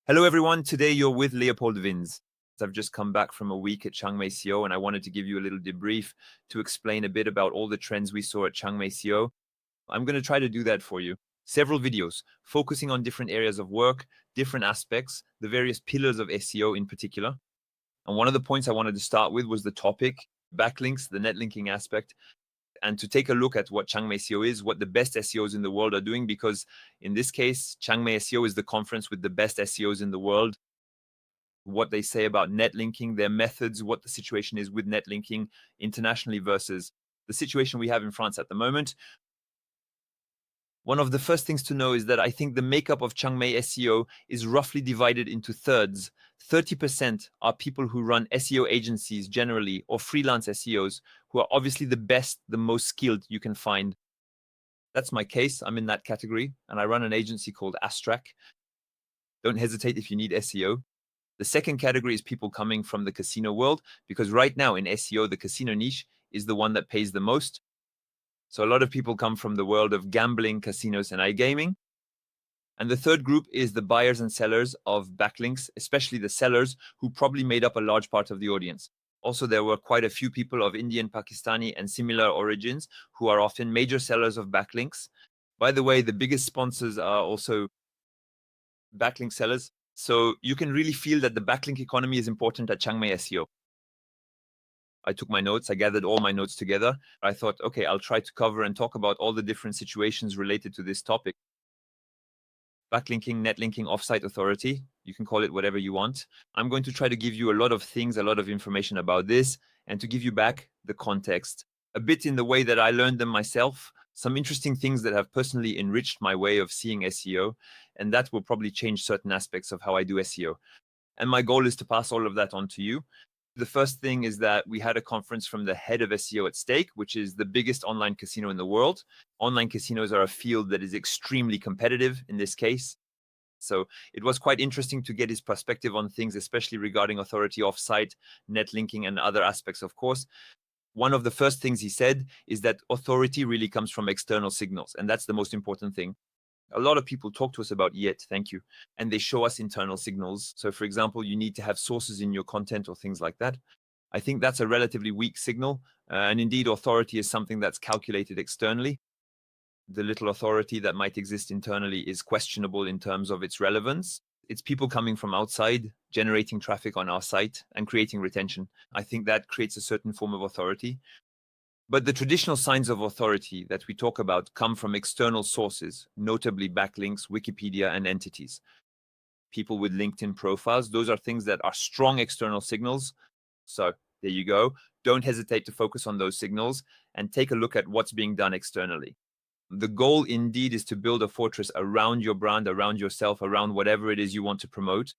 Hello, everyone. Today you're with Leopold Vins. I've just come back from a week at Chiang Mai SEO, and I wanted to give you a little debrief to explain a bit about all the trends we saw at Chiang Mai SEO. I'm going to try to do that for you. Several videos focusing on different areas of work, different aspects, the various pillars of SEO in particular. And one of the points I wanted to start with was the topic, backlinks, the net linking aspect, and to take a look at what Chiang Mai SEO is, what the best SEOs in the world are doing, because in this case, Chiang Mai SEO is the conference with the best SEOs in the world, what they say about net linking, their methods, what the situation is with net linking internationally versus the situation we have in France at the moment. One of the first things to know is that I think the makeup of Chiang Mai SEO is roughly divided into thirds. 30% are people who run SEO agencies generally, or freelance SEOs, who are obviously the best, the most skilled you can find. That's my case. I'm in that category, and I run an agency called Astrak. Don't hesitate if you need SEO. The second category is people coming from the casino world, because right now in SEO, the casino niche is the one that pays the most. So a lot of people come from the world of gambling, casinos, and iGaming. And the third group is the buyers and sellers of backlinks, especially the sellers who probably made up a large part of the audience. Also, there were quite a few people of Indian, Pakistani, and similar origins who are often major sellers of backlinks. By the way, the biggest sponsors are also backlink sellers. So you can really feel that the backlink economy is important at Chiang Mai SEO. I took my notes, I gathered all my notes together. I thought, okay, I'll try to cover and talk about all the different situations related to this topic. Backlinking, netlinking, offsite authority, you can call it whatever you want. I'm going to try to give you a lot of things, a lot of information about this, and to give you back the context, a bit in the way that I learned them myself, some interesting things that have personally enriched my way of seeing SEO, and that will probably change certain aspects of how I do SEO. And my goal is to pass all of that on to you. The first thing is that we had a conference from the Head of SEO at Stake, which is the biggest online casino in the world. Online casinos are a field that is extremely competitive in this case. So it was quite interesting to get his perspective on things, especially regarding authority offsite, net linking, and other aspects, of course. One of the first things he said is that authority really comes from external signals, and that's the most important thing. A lot of people talk to us about thank you, and they show us internal signals. So for example, you need to have sources in your content or things like that. I think that's a relatively weak signal. And indeed, authority is something that's calculated externally. The little authority that might exist internally is questionable in terms of its relevance. It's people coming from outside, generating traffic on our site and creating retention. I think that creates a certain form of authority. But the traditional signs of authority that we talk about come from external sources, notably backlinks, Wikipedia, and entities. People with LinkedIn profiles, those are things that are strong external signals. So there you go. Don't hesitate to focus on those signals and take a look at what's being done externally. The goal indeed is to build a fortress around your brand, around yourself, around whatever it is you want to promote,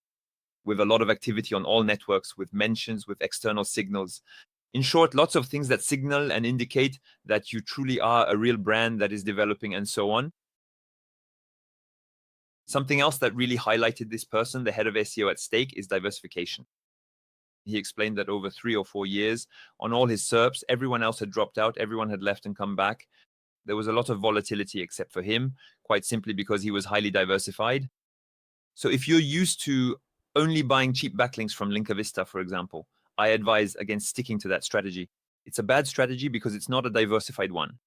with a lot of activity on all networks, with mentions, with external signals. In short, lots of things that signal and indicate that you truly are a real brand that is developing and so on. Something else that really highlighted this person, the head of SEO at Stake, is diversification. He explained that over 3 or 4 years, on all his SERPs, everyone else had dropped out, everyone had left and come back. There was a lot of volatility except for him, quite simply because he was highly diversified. So if you're used to only buying cheap backlinks from Linkavista, for example, I advise against sticking to that strategy. It's a bad strategy because it's not a diversified one.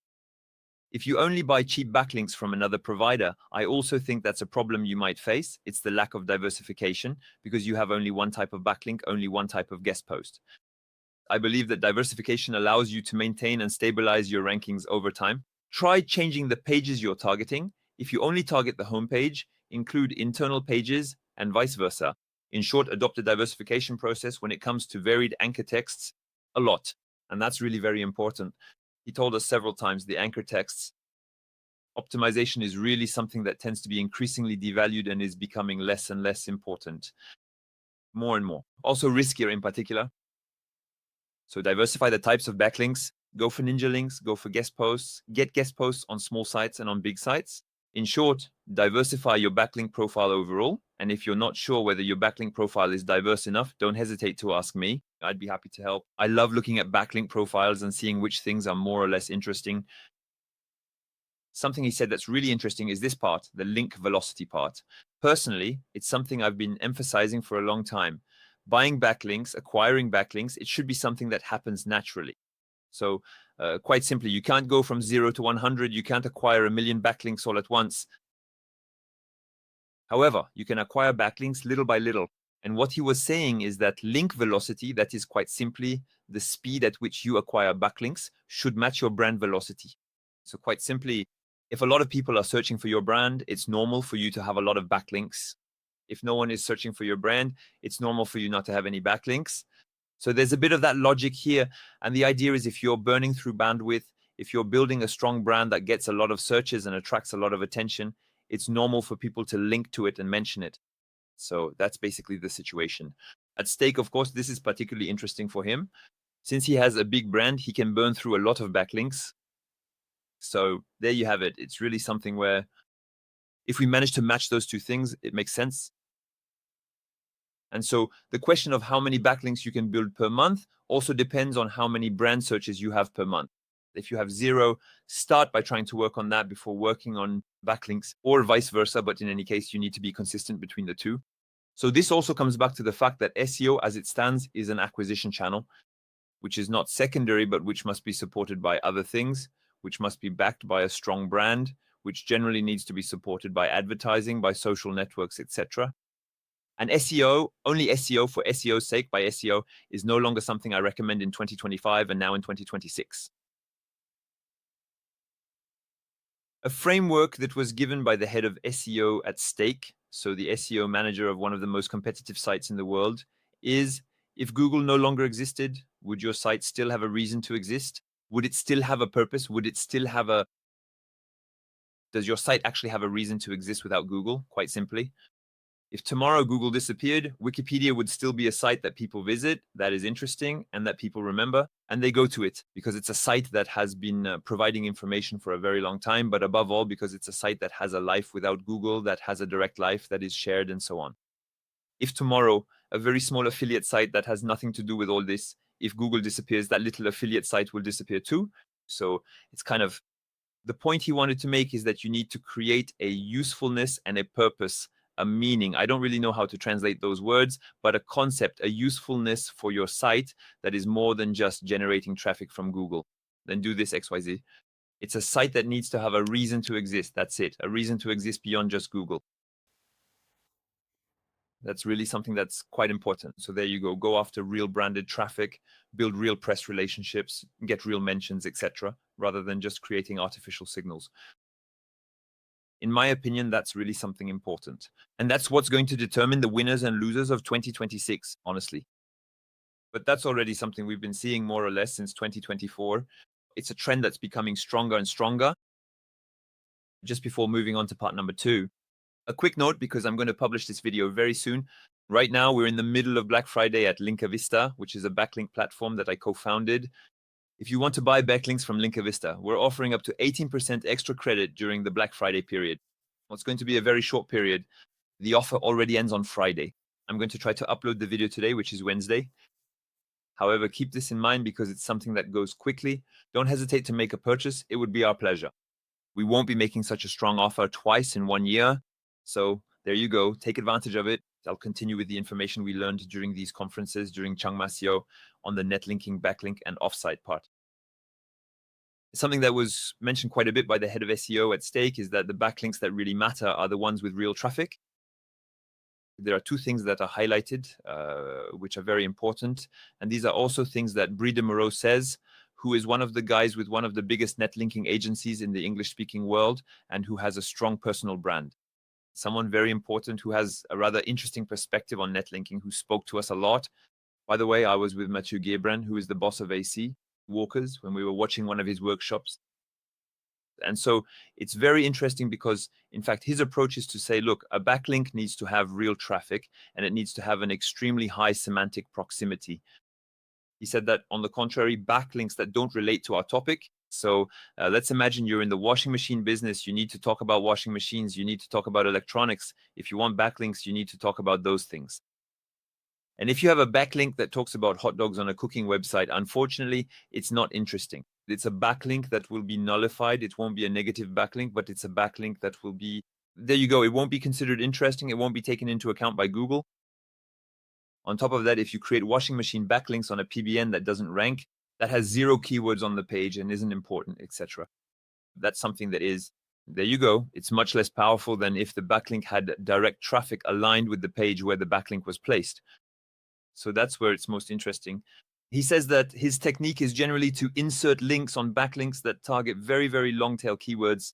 If you only buy cheap backlinks from another provider, I also think that's a problem you might face. It's the lack of diversification because you have only one type of backlink, only one type of guest post. I believe that diversification allows you to maintain and stabilize your rankings over time. Try changing the pages you're targeting. If you only target the homepage, include internal pages and vice versa. In short, adopt a diversification process when it comes to varied anchor texts a lot. And that's really very important. He told us several times the anchor texts optimization is really something that tends to be increasingly devalued and is becoming less and less important. More and more. Also riskier in particular. So diversify the types of backlinks. Go for ninja links, go for guest posts, get guest posts on small sites and on big sites. In short, diversify your backlink profile overall. And if you're not sure whether your backlink profile is diverse enough, don't hesitate to ask me. I'd be happy to help. I love looking at backlink profiles and seeing which things are more or less interesting. Something he said that's really interesting is this part, the link velocity part. Personally, it's something I've been emphasizing for a long time. Buying backlinks, acquiring backlinks, it should be something that happens naturally. So quite simply, you can't go from 0 to 100. You can't acquire 1 million backlinks all at once. However, you can acquire backlinks little by little. And what he was saying is that link velocity, that is quite simply the speed at which you acquire backlinks, should match your brand velocity. So quite simply, if a lot of people are searching for your brand, it's normal for you to have a lot of backlinks. If no one is searching for your brand, it's normal for you not to have any backlinks. So there's a bit of that logic here. And the idea is if you're burning through bandwidth, if you're building a strong brand that gets a lot of searches and attracts a lot of attention, it's normal for people to link to it and mention it. So that's basically the situation. At stake, of course, this is particularly interesting for him. Since he has a big brand, he can burn through a lot of backlinks. So there you have it. It's really something where if we manage to match those two things, it makes sense. And so the question of how many backlinks you can build per month also depends on how many brand searches you have per month. If you have 0, start by trying to work on that before working on backlinks, or vice versa. But in any case, you need to be consistent between the two. So this also comes back to the fact that SEO as it stands is an acquisition channel, which is not secondary, but which must be supported by other things, which must be backed by a strong brand, which generally needs to be supported by advertising, by social networks, etc. And SEO, only SEO for SEO's sake by SEO, is no longer something I recommend in 2025 and now in 2026. A framework that was given by the head of SEO at stake, so the SEO manager of one of the most competitive sites in the world, is if Google no longer existed, would your site still have a reason to exist? Would it still have a purpose? Would it still have a... Does your site actually have a reason to exist without Google? Quite simply. If tomorrow Google disappeared, Wikipedia would still be a site that people visit, that is interesting, and that people remember, and they go to it because it's a site that has been providing information for a very long time, but above all, because it's a site that has a life without Google, that has a direct life that is shared and so on. If tomorrow, a very small affiliate site that has nothing to do with all this, if Google disappears, that little affiliate site will disappear too. So it's kind of, the point he wanted to make is that you need to create a usefulness and a purpose, a meaning. I don't really know how to translate those words, but a concept, a usefulness for your site that is more than just generating traffic from Google. Then do this XYZ. It's a site that needs to have a reason to exist. That's it. A reason to exist beyond just Google. That's really something that's quite important. So there you go. Go after real branded traffic, build real press relationships, get real mentions, etc., rather than just creating artificial signals. In my opinion, that's really something important. And that's what's going to determine the winners and losers of 2026, honestly. But that's already something we've been seeing more or less since 2024. It's a trend that's becoming stronger and stronger. Just before moving on to part number 2, a quick note, because I'm going to publish this video very soon. Right now, we're in the middle of Black Friday at Linka Vista, which is a backlink platform that I co-founded. If you want to buy backlinks from Linka Vista, we're offering up to 18% extra credit during the Black Friday period. Well, it's going to be a very short period. The offer already ends on Friday. I'm going to try to upload the video today, which is Wednesday. However, keep this in mind because it's something that goes quickly. Don't hesitate to make a purchase. It would be our pleasure. We won't be making such a strong offer twice in 1 year. So there you go. Take advantage of it. I'll continue with the information we learned during these conferences, during Chiang Mai SEO, on the net linking, backlink, and offsite part. Something that was mentioned quite a bit by the head of SEO at stake is that the backlinks that really matter are the ones with real traffic. There are 2 things that are highlighted, which are very important. And these are also things that Brie de Moreau says, who is one of the guys with one of the biggest net linking agencies in the English-speaking world and who has a strong personal brand. Someone very important who has a rather interesting perspective on net linking, who spoke to us a lot. By the way, I was with Mathieu Guébrin, who is the boss of AC Walkers, when we were watching one of his workshops. And so it's very interesting because, in fact, his approach is to say, look, a backlink needs to have real traffic and it needs to have an extremely high semantic proximity. He said that, on the contrary, backlinks that don't relate to our topic. So let's imagine you're in the washing machine business. You need to talk about washing machines. You need to talk about electronics. If you want backlinks, you need to talk about those things. And if you have a backlink that talks about hot dogs on a cooking website, unfortunately, it's not interesting. It's a backlink that will be nullified. It won't be a negative backlink, but it's a backlink that will be, there you go. It won't be considered interesting. It won't be taken into account by Google. On top of that, if you create washing machine backlinks on a PBN that doesn't rank, that has 0 keywords on the page and isn't important, etc. That's something that is, there you go. It's much less powerful than if the backlink had direct traffic aligned with the page where the backlink was placed. So that's where it's most interesting. He says that his technique is generally to insert links on backlinks that target very, very long tail keywords.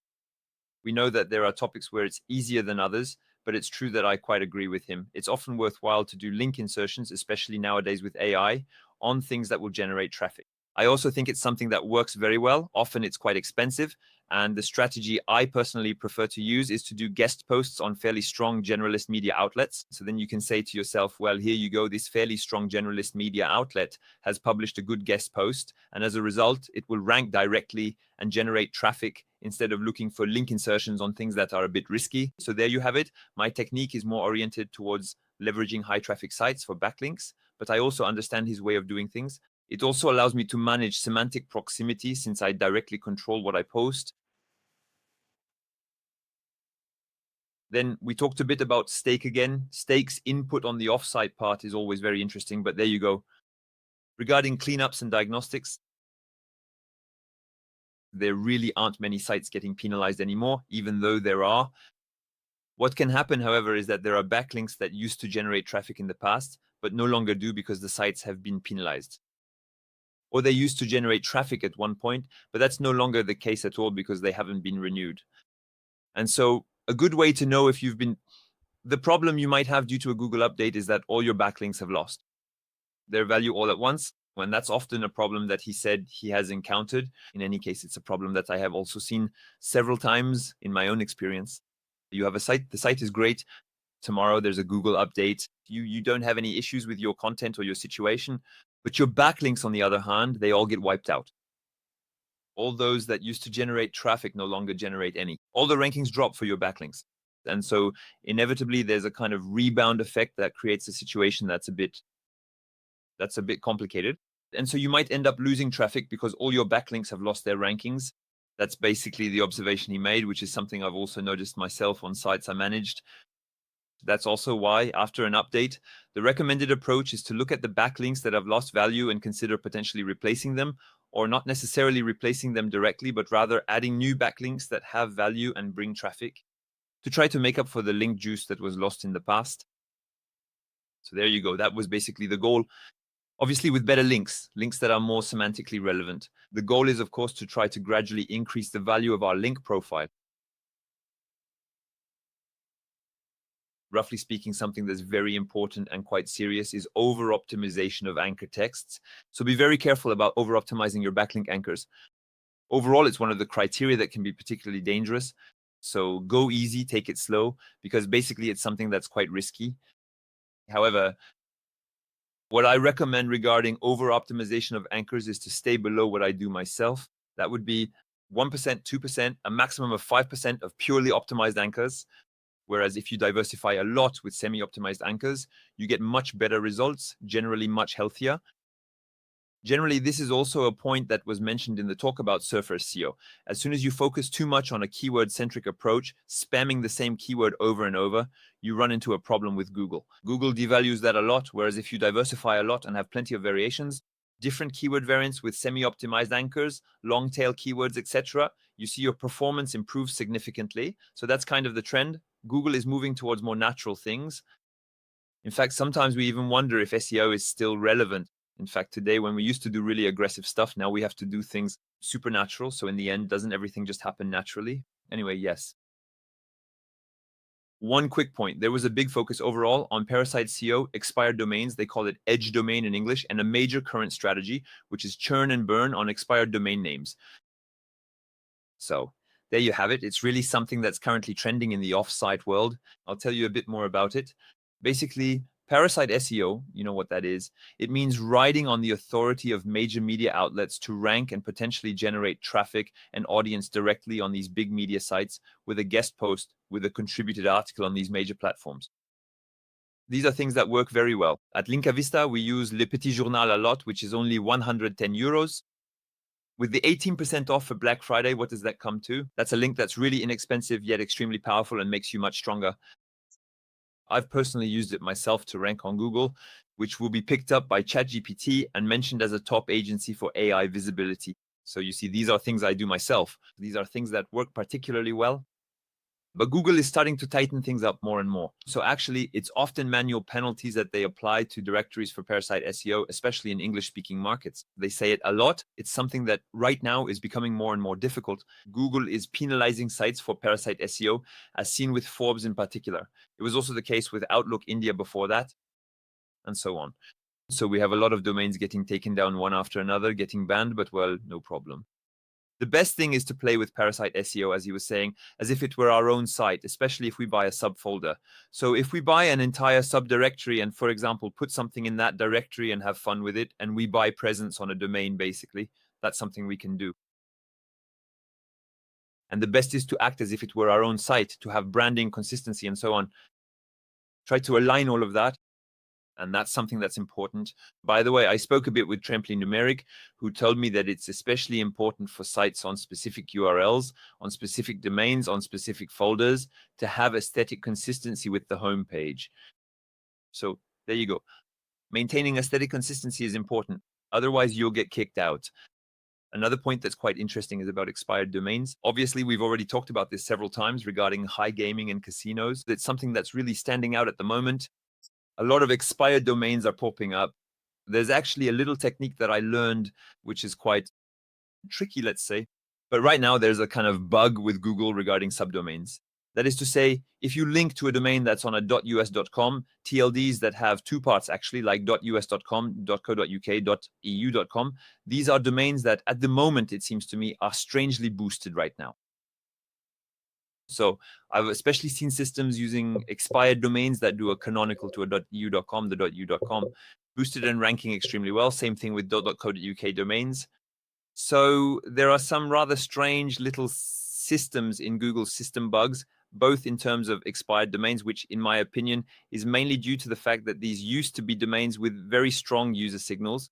We know that there are topics where it's easier than others, but it's true that I quite agree with him. It's often worthwhile to do link insertions, especially nowadays with AI, on things that will generate traffic. I also think it's something that works very well. Often it's quite expensive. And the strategy I personally prefer to use is to do guest posts on fairly strong generalist media outlets. So then you can say to yourself, well, here you go, this fairly strong generalist media outlet has published a good guest post. And as a result, it will rank directly and generate traffic instead of looking for link insertions on things that are a bit risky. So there you have it. My technique is more oriented towards leveraging high traffic sites for backlinks, but I also understand his way of doing things. It also allows me to manage semantic proximity since I directly control what I post. Then we talked a bit about stake again. Stake's input on the offsite part is always very interesting, but there you go. Regarding cleanups and diagnostics, there really aren't many sites getting penalized anymore, even though there are. What can happen, however, is that there are backlinks that used to generate traffic in the past, but no longer do because the sites have been penalized. Or they used to generate traffic at one point, but that's no longer the case at all because they haven't been renewed. And so a good way to know if you've been, the problem you might have due to a Google update is that all your backlinks have lost their value all at once. And that's often a problem that he said he has encountered. In any case, it's a problem that I have also seen several times in my own experience. You have a site, the site is great. Tomorrow there's a Google update. You don't have any issues with your content or your situation, but your backlinks, on the other hand, they all get wiped out. All those that used to generate traffic no longer generate any. All the rankings drop for your backlinks. And so inevitably there's a kind of rebound effect that creates a situation that's a bit complicated. And so you might end up losing traffic because all your backlinks have lost their rankings. That's basically the observation he made, which is something I've also noticed myself on sites I managed. That's also why, after an update, the recommended approach is to look at the backlinks that have lost value and consider potentially replacing them, or not necessarily replacing them directly, but rather adding new backlinks that have value and bring traffic to try to make up for the link juice that was lost in the past. So there you go. That was basically the goal. Obviously, with better links that are more semantically relevant. The goal is, of course, to try to gradually increase the value of our link profile. Roughly speaking, something that's very important and quite serious is over-optimization of anchor texts. So be very careful about over-optimizing your backlink anchors. Overall, it's one of the criteria that can be particularly dangerous. So go easy, take it slow, because basically it's something that's quite risky. However, what I recommend regarding over-optimization of anchors is to stay below what I do myself. That would be 1%, 2%, a maximum of 5% of purely optimized anchors. Whereas if you diversify a lot with semi-optimized anchors, you get much better results, generally much healthier. Generally, this is also a point that was mentioned in the talk about Surfer SEO. As soon as you focus too much on a keyword-centric approach, spamming the same keyword over and over, you run into a problem with Google. Google devalues that a lot, whereas if you diversify a lot and have plenty of variations, different keyword variants with semi-optimized anchors, long tail keywords, etc., you see your performance improve significantly. So that's kind of the trend. Google is moving towards more natural things. In fact, sometimes we even wonder if SEO is still relevant. In fact, today, when we used to do really aggressive stuff, now we have to do things supernatural. So in the end, doesn't everything just happen naturally? Anyway, yes. One quick point. There was a big focus overall on parasite SEO, expired domains. They call it edge domain in English, and a major current strategy, which is churn and burn on expired domain names. So there you have it. It's really something that's currently trending in the off-site world. I'll tell you a bit more about it. Basically, parasite SEO, you know what that is. It means riding on the authority of major media outlets to rank and potentially generate traffic and audience directly on these big media sites with a guest post with a contributed article on these major platforms. These are things that work very well. At Linka Vista, we use Le Petit Journal a lot, which is only 110 euros. With the 18% off for Black Friday, what does that come to? That's a link that's really inexpensive yet extremely powerful and makes you much stronger. I've personally used it myself to rank on Google, which will be picked up by ChatGPT and mentioned as a top agency for AI visibility. So you see, these are things I do myself. These are things that work particularly well. But Google is starting to tighten things up more and more. So actually, it's often manual penalties that they apply to directories for parasite SEO, especially in English-speaking markets. They say it a lot. It's something that right now is becoming more and more difficult. Google is penalizing sites for parasite SEO, as seen with Forbes in particular. It was also the case with Outlook India before that, and so on. So we have a lot of domains getting taken down one after another, getting banned, but well, no problem. The best thing is to play with parasite SEO, as he was saying, as if it were our own site, especially if we buy a subfolder. So if we buy an entire subdirectory and, for example, put something in that directory and have fun with it, and we buy presence on a domain, basically, that's something we can do. And the best is to act as if it were our own site, to have branding, consistency, and so on. Try to align all of that. And that's something that's important. By the way, I spoke a bit with Trampoline Numeric, who told me that it's especially important for sites on specific URLs, on specific domains, on specific folders, to have aesthetic consistency with the homepage. So there you go. Maintaining aesthetic consistency is important. Otherwise, you'll get kicked out. Another point that's quite interesting is about expired domains. Obviously, we've already talked about this several times regarding high gaming and casinos. It's something that's really standing out at the moment. A lot of expired domains are popping up. There's actually a little technique that I learned, which is quite tricky, let's say. But right now, there's a kind of bug with Google regarding subdomains. That is to say, if you link to a domain that's on a .us.com, TLDs that have two parts actually, like .us.com, .co.uk, .eu.com, these are domains that at the moment, it seems to me, are strangely boosted right now. So I've especially seen systems using expired domains that do a canonical to a .eu.com, the .eu.com, boosted and ranking extremely well. Same thing with .co.uk domains. So there are some rather strange little systems in Google's system bugs, both in terms of expired domains, which in my opinion is mainly due to the fact that these used to be domains with very strong user signals,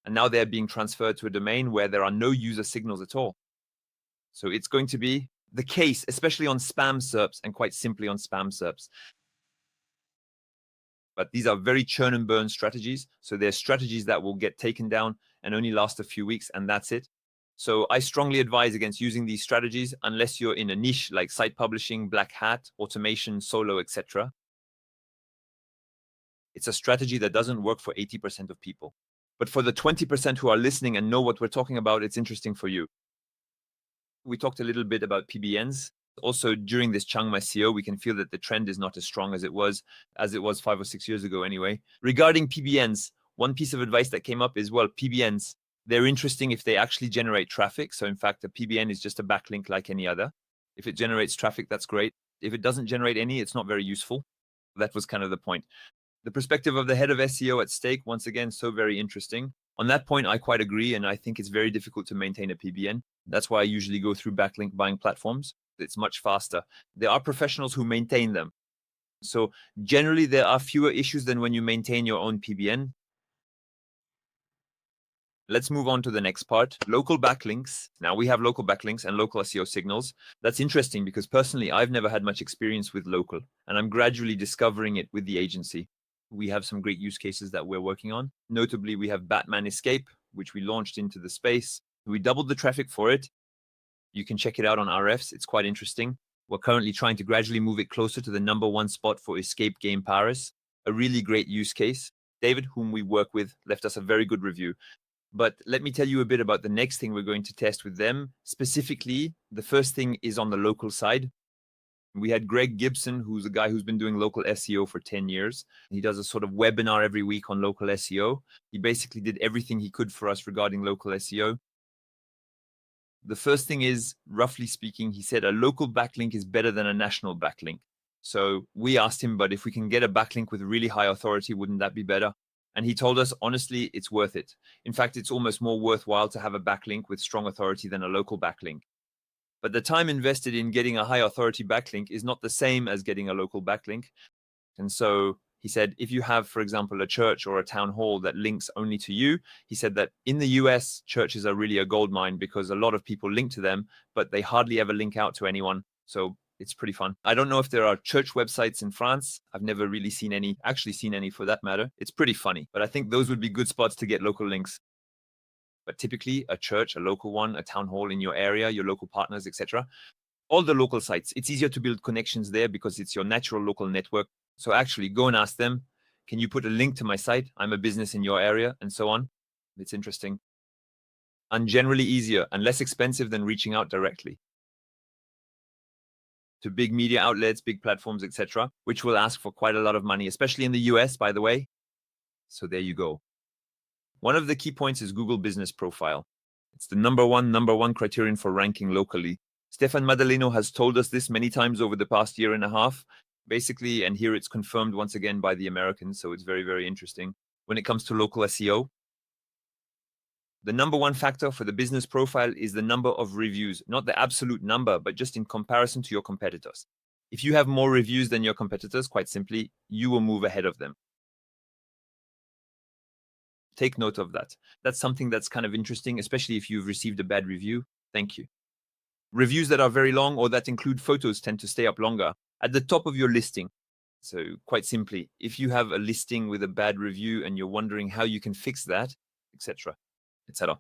and now they're being transferred to a domain where there are no user signals at all. So it's going to be the case, especially on spam SERPs and quite simply on spam SERPs. But these are very churn and burn strategies. So they're strategies that will get taken down and only last a few weeks, and that's it. So I strongly advise against using these strategies unless you're in a niche like site publishing, black hat, automation, solo, etc. It's a strategy that doesn't work for 80% of people. But for the 20% who are listening and know what we're talking about, it's interesting for you. We talked a little bit about PBNs. Also, during this Chiang Mai SEO, we can feel that the trend is not as strong as it was 5 or 6 years ago anyway. Regarding PBNs, one piece of advice that came up is, well, PBNs, they're interesting if they actually generate traffic. So in fact, a PBN is just a backlink like any other. If it generates traffic, that's great. If it doesn't generate any, it's not very useful. That was kind of the point. The perspective of the head of SEO at stake, once again, so very interesting. On that point, I quite agree, and I think it's very difficult to maintain a PBN. That's why I usually go through backlink buying platforms. It's much faster. There are professionals who maintain them. So generally, there are fewer issues than when you maintain your own PBN. Let's move on to the next part, local backlinks. Now we have local backlinks and local SEO signals. That's interesting because personally, I've never had much experience with local, and I'm gradually discovering it with the agency. We have some great use cases that we're working on. Notably, we have Batman Escape, which we launched into the space. We doubled the traffic for it. You can check it out on RFs. It's quite interesting. We're currently trying to gradually move it closer to the #1 spot for Escape Game Paris. A really great use case. David, whom we work with, left us a very good review. But let me tell you a bit about the next thing we're going to test with them. Specifically, the first thing is on the local side. We had Greg Gibson, who's a guy who's been doing local SEO for 10 years. He does a sort of webinar every week on local SEO. He basically did everything he could for us regarding local SEO. The first thing is, roughly speaking, he said a local backlink is better than a national backlink. So we asked him, but if we can get a backlink with really high authority, wouldn't that be better? And he told us, honestly, it's worth it. In fact, it's almost more worthwhile to have a backlink with strong authority than a local backlink. But the time invested in getting a high authority backlink is not the same as getting a local backlink. And so He said, if you have, for example, a church or a town hall that links only to you, he said that in the US, churches are really a gold mine because a lot of people link to them, but they hardly ever link out to anyone. So it's pretty fun. I don't know if there are church websites in France. I've never really seen any, actually seen any for that matter. It's pretty funny, but I think those would be good spots to get local links. But typically a church, a local one, a town hall in your area, your local partners, etc. All the local sites, it's easier to build connections there because it's your natural local network. So actually go and ask them, can you put a link to my site? I'm a business in your area and so on. It's interesting. And generally easier and less expensive than reaching out directly to big media outlets, big platforms, etc., which will ask for quite a lot of money, especially in the US, by the way. So there you go. One of the key points is Google Business Profile. It's the number one criterion for ranking locally. Stefan Madaleno has told us this many times over the past year and a half, basically, and here it's confirmed once again by the Americans, so it's very, very interesting. When it comes to local SEO, the number one factor for the business profile is the number of reviews, not the absolute number, but just in comparison to your competitors. If you have more reviews than your competitors, quite simply, you will move ahead of them. Take note of that. That's something that's kind of interesting, especially if you've received a bad review. Thank you. Reviews that are very long or that include photos tend to stay up longer at the top of your listing. So quite simply, if you have a listing with a bad review and you're wondering how you can fix that, etc., etc.,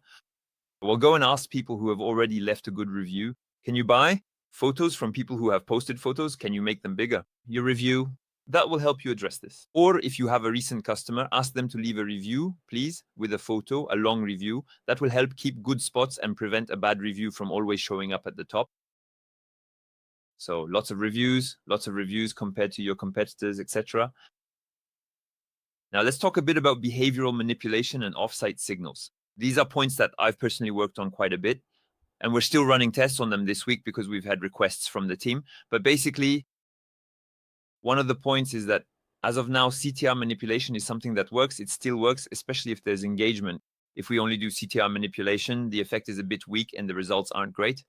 well, go and ask people who have already left a good review. Can you buy photos from people who have posted photos? Can you make them bigger? Your review, that will help you address this. Or if you have a recent customer, ask them to leave a review, please, with a photo, a long review. That will help keep good spots and prevent a bad review from always showing up at the top. So lots of reviews compared to your competitors, etc. Now let's talk a bit about behavioral manipulation and offsite signals. These are points that I've personally worked on quite a bit, and we're still running tests on them this week because we've had requests from the team. But basically, one of the points is that as of now, CTR manipulation is something that works. It still works, especially if there's engagement. If we only do CTR manipulation, the effect is a bit weak and the results aren't great.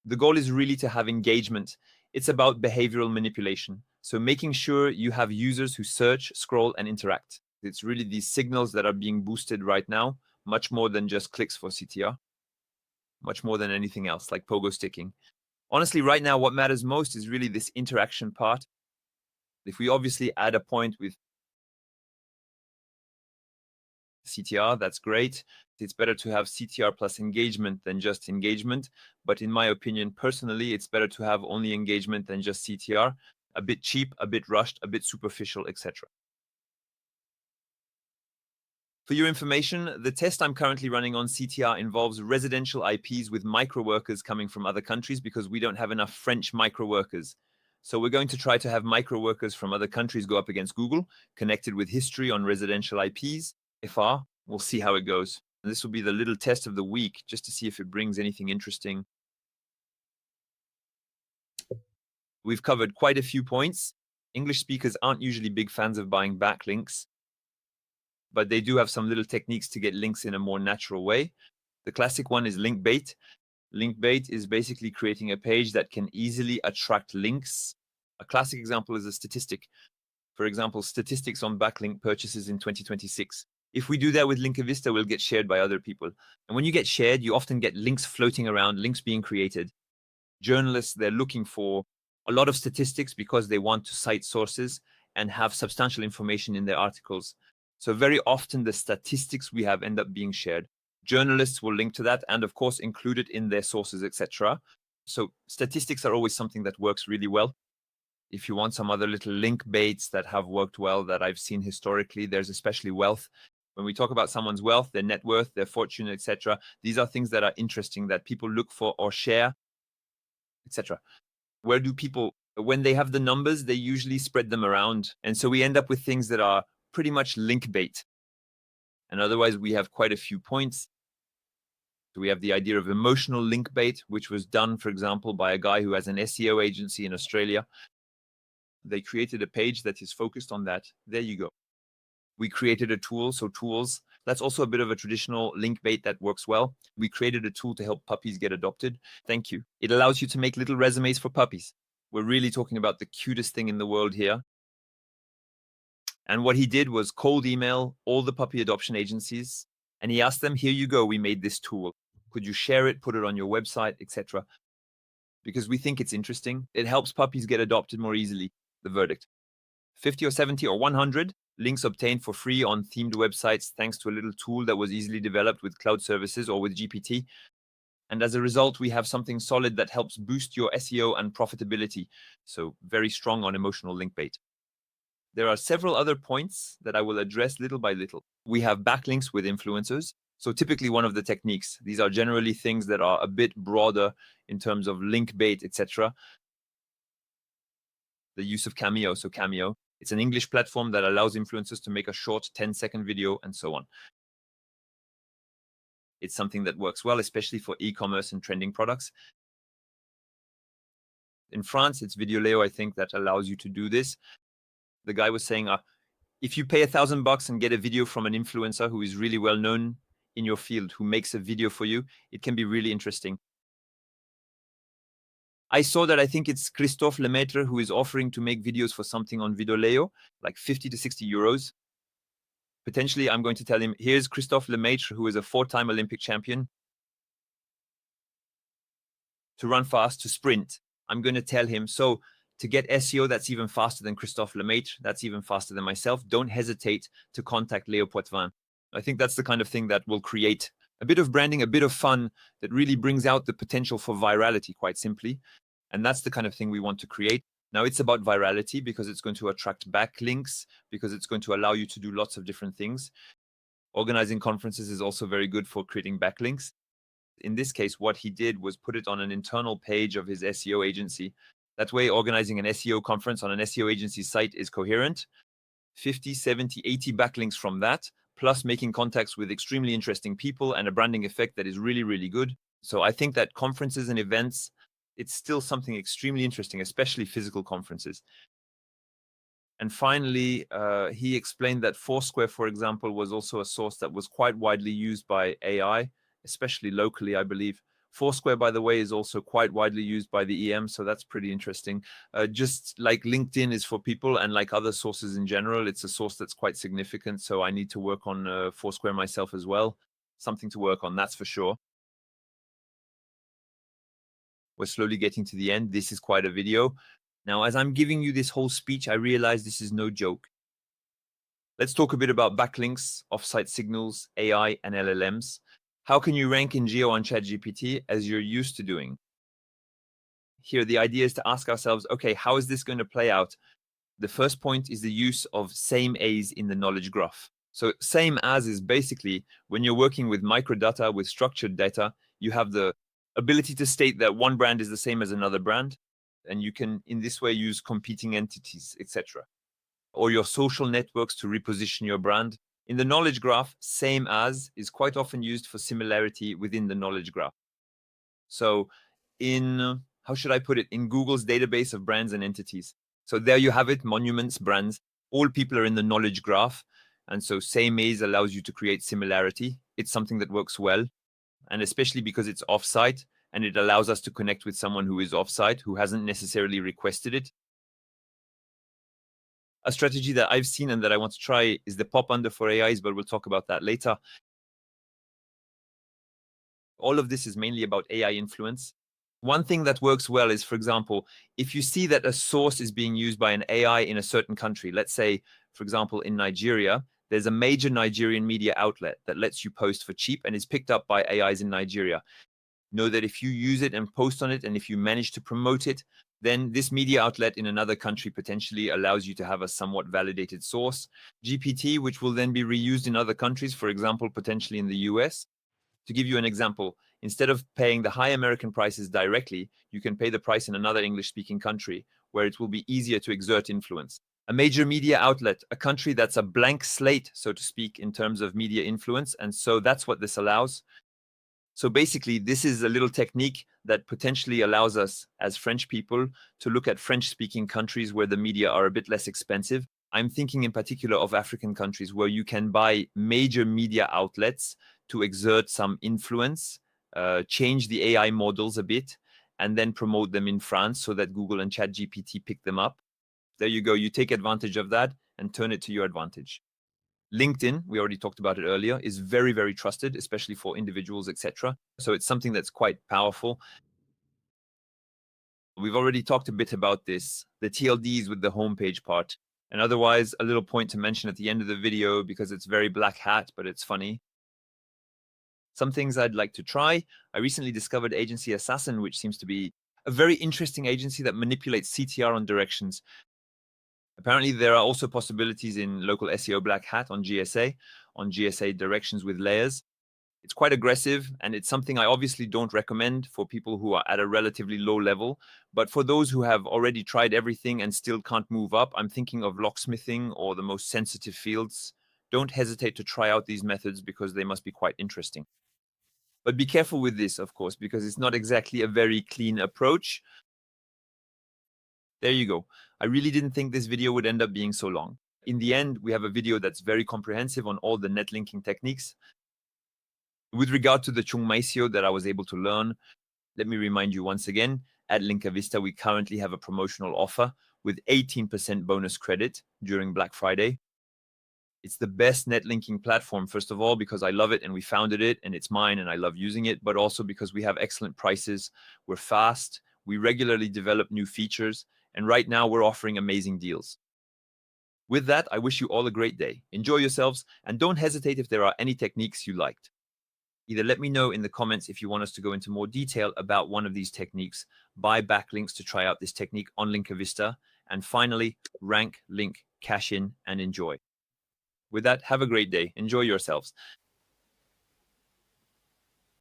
The goal is really to have engagement. It's about behavioral manipulation. So making sure you have users who search, scroll, and interact. It's really these signals that are being boosted right now, much more than just clicks for CTR, much more than anything else, like pogo sticking. Honestly, right now, what matters most is really this interaction part. If we obviously add a point with CTR, that's great. It's better to have CTR plus engagement than just engagement. But in my opinion, personally, it's better to have only engagement than just CTR. A bit cheap, a bit rushed, a bit superficial, etc. For your information, the test I'm currently running on CTR involves residential IPs with micro workers coming from other countries because we don't have enough French micro workers. So we're going to try to have micro workers from other countries go up against Google, connected with history on residential IPs. FR, we'll see how it goes. And this will be the little test of the week, just to see if it brings anything interesting. We've covered quite a few points. English speakers aren't usually big fans of buying backlinks, but they do have some little techniques to get links in a more natural way. The classic one is link bait. Link bait is basically creating a page that can easily attract links. A classic example is a statistic. For example, statistics on backlink purchases in 2026. If we do that with Linka Vista, we'll get shared by other people. And when you get shared, you often get links floating around, links being created. Journalists, they're looking for a lot of statistics because they want to cite sources and have substantial information in their articles. So very often the statistics we have end up being shared. Journalists will link to that and of course include it in their sources, etc. So statistics are always something that works really well. If you want some other little link baits that have worked well that I've seen historically, there's especially wealth. When we talk about someone's wealth, their net worth, their fortune, etc., these are things that are interesting that people look for or share, etc. Where do people, when they have the numbers, they usually spread them around. And so we end up with things that are pretty much link bait. And otherwise, we have quite a few points. So we have the idea of emotional link bait, which was done, for example, by a guy who has an SEO agency in Australia. They created a page that is focused on that. There you go. We created a tool. So tools, that's also a bit of a traditional link bait that works well. We created a tool to help puppies get adopted. Thank you. It allows you to make little resumes for puppies. We're really talking about the cutest thing in the world here. And what he did was cold email all the puppy adoption agencies, and he asked them, here you go, we made this tool. Could you share it, put it on your website, etc.? Because we think it's interesting. It helps puppies get adopted more easily. The verdict: 50 or 70 or 100 links obtained for free on themed websites thanks to a little tool that was easily developed with cloud services or with GPT. And as a result, we have something solid that helps boost your SEO and profitability. So very strong on emotional link bait. There are several other points that I will address little by little. We have backlinks with influencers. So typically one of the techniques, these are generally things that are a bit broader in terms of link bait, etc. The use of Cameo. So Cameo, it's an English platform that allows influencers to make a short 10-second video and so on. It's something that works well, especially for e-commerce and trending products. In France, it's Videoleo, I think, that allows you to do this. The guy was saying, if you pay $1,000 and get a video from an influencer who is really well known in your field, who makes a video for you, it can be really interesting. I saw that I think it's Christophe Lemaitre who is offering to make videos for something on Videoleo, like 50 to 60 euros. Potentially, I'm going to tell him, here's Christophe Lemaitre, who is a 4-time Olympic champion. To run fast, to sprint. I'm going to tell him, so to get SEO that's even faster than Christophe Lemaitre, that's even faster than myself, don't hesitate to contact Léo Poitvin. I think that's the kind of thing that will create a bit of branding, a bit of fun that really brings out the potential for virality, quite simply. And that's the kind of thing we want to create. Now, it's about virality because it's going to attract backlinks, because it's going to allow you to do lots of different things. Organizing conferences is also very good for creating backlinks. In this case, what he did was put it on an internal page of his SEO agency. That way, organizing an SEO conference on an SEO agency site is coherent. 50, 70, 80 backlinks from that, plus making contacts with extremely interesting people and a branding effect that is really, really good. So I think that conferences and events, it's still something extremely interesting, especially physical conferences. And finally, he explained that Foursquare, for example, was also a source that was quite widely used by AI, especially locally, I believe. Foursquare, by the way, is also quite widely used by the EM, so that's pretty interesting. Just like LinkedIn is for people and like other sources in general, it's a source that's quite significant. So I need to work on Foursquare myself as well. Something to work on, that's for sure. We're slowly getting to the end. This is quite a video. Now, as I'm giving you this whole speech, I realize this is no joke. Let's talk a bit about backlinks, offsite signals, AI, and LLMs. How can you rank in Geo on ChatGPT as you're used to doing? Here, the idea is to ask ourselves, okay, how is this going to play out? The first point is the use of same as in the knowledge graph. So same as is basically when you're working with microdata, with structured data, you have the ability to state that one brand is the same as another brand. And you can, in this way, use competing entities, etc. Or your social networks to reposition your brand. In the knowledge graph, same as is quite often used for similarity within the knowledge graph. So in, how should I put it, in Google's database of brands and entities. So there you have it, monuments, brands. All people are in the knowledge graph. And so same as allows you to create similarity. It's something that works well. And especially because it's offsite and it allows us to connect with someone who is offsite, who hasn't necessarily requested it. A strategy that I've seen and that I want to try is the pop under for AIs, but we'll talk about that later. All of this is mainly about AI influence. One thing that works well is, for example, if you see that a source is being used by an AI in a certain country, let's say, for example, in Nigeria, there's a major Nigerian media outlet that lets you post for cheap and is picked up by AIs in Nigeria. Know that if you use it and post on it, and if you manage to promote it, then this media outlet in another country potentially allows you to have a somewhat validated source. GPT, which will then be reused in other countries, for example, potentially in the US. To give you an example, instead of paying the high American prices directly, you can pay the price in another English-speaking country where it will be easier to exert influence. A major media outlet, a country that's a blank slate, so to speak, in terms of media influence. And so that's what this allows. So basically, this is a little technique that potentially allows us as French people to look at French-speaking countries where the media are a bit less expensive. I'm thinking in particular of African countries where you can buy major media outlets to exert some influence, change the AI models a bit, and then promote them in France so that Google and ChatGPT pick them up. There you go. You take advantage of that. and turn it to your advantage. LinkedIn, we already talked about it earlier, is very, very trusted, especially for individuals, etc. So it's something that's quite powerful. We've already talked a bit about this, the TLDs with the homepage part. And otherwise, a little point to mention at the end of the video, because it's very black hat, but it's funny. Some things I'd like to try. I recently discovered Agency Assassin, which seems to be a very interesting agency that manipulates CTR on directions. Apparently, there are also possibilities in local SEO black hat on GSA directions with layers. It's quite aggressive, and it's something I obviously don't recommend for people who are at a relatively low level. But for those who have already tried everything and still can't move up, I'm thinking of locksmithing or the most sensitive fields. Don't hesitate to try out these methods because they must be quite interesting. But be careful with this, of course, because it's not exactly a very clean approach. There you go. I really didn't think this video would end up being so long. In the end, we have a video that's very comprehensive on all the net linking techniques. With regard to the Chiang Mai SEO that I was able to learn, let me remind you once again, at Linka Vista, we currently have a promotional offer with 18% bonus credit during Black Friday. It's the best net linking platform, first of all, because I love it and we founded it and it's mine and I love using it, but also because we have excellent prices. We're fast. We regularly develop new features. And right now we're offering amazing deals. With that, I wish you all a great day. Enjoy yourselves and don't hesitate if there are any techniques you liked. Either let me know in the comments if you want us to go into more detail about one of these techniques, buy backlinks to try out this technique on Linka Vista, and finally, rank, link, cash in, and enjoy. With that, have a great day. Enjoy yourselves.